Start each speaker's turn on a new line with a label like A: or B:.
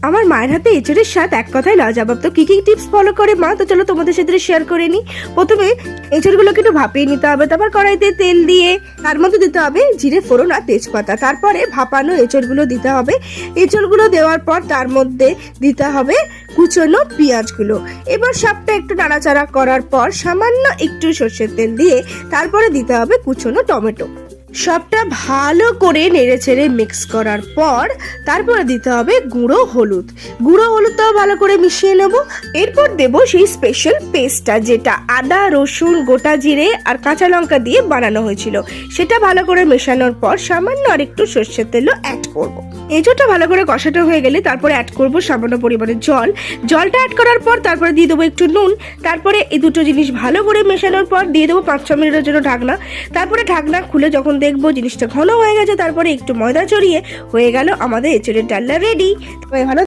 A: আমার মায়ের হাতে এঁচড়ের স্বাদ এক কথায় লাজবাব। তো কি কি টিপস ফলো করে মা, তো চলো তোমাদের সাথে শেয়ার করে নিই। প্রথমে এঁচড়গুলোকে একটু ভাপিয়ে নিতে হবে, তারপর কড়াইতে তেল দিয়ে তার মধ্যে দিতে হবে জিরে ফোড়ন আর তেজপাতা, তারপরে ভাপানো এঁচড়গুলো দিতে হবে। এঁচড়গুলো দেওয়ার পর তার মধ্যে দিতে হবে কুচনো পেঁয়াজগুলো। এবার সবটা একটু নাড়াচাড়া করার পর সামান্য একটু সর্ষের তেল দিয়ে তারপরে দিতে হবে কুচনো টমেটো। সবটা ভালো করে নেড়ে ছেড়ে মিক্স করার পর তারপরে দিতে হবে গুঁড়ো হলুদটাও ভালো করে মিশিয়ে নেব। এরপর দেব সেই স্পেশাল পেস্টটা, যেটা আদা রসুন গোটা জিরে আর কাঁচা লঙ্কা দিয়ে বানানো হয়েছিল। সেটা ভালো করে মেশানোর পর সামান্য আর একটু সর্ষের তেলও অ্যাড করব। এঁচোড়টা ভালো করে কষানো হয়ে গেলে তারপরে অ্যাড করব সামান্য পরিমাণে জলটা অ্যাড করার পর তারপরে দিয়ে দেবো একটু নুন। তারপরে এই দুটো জিনিস ভালো করে মেশানোর পর দিয়ে দেবো 5-6 মিনিটের জন্য ঢাকনা। তারপরে ঢাকনা খুলে যখন দেখবো জিনিসটা ঘন হয়ে গেছে, তারপরে একটু ময়দা ছড়িয়ে হয়ে গেল আমাদের এঁচোড়ের ডালনা রেডি। ভালো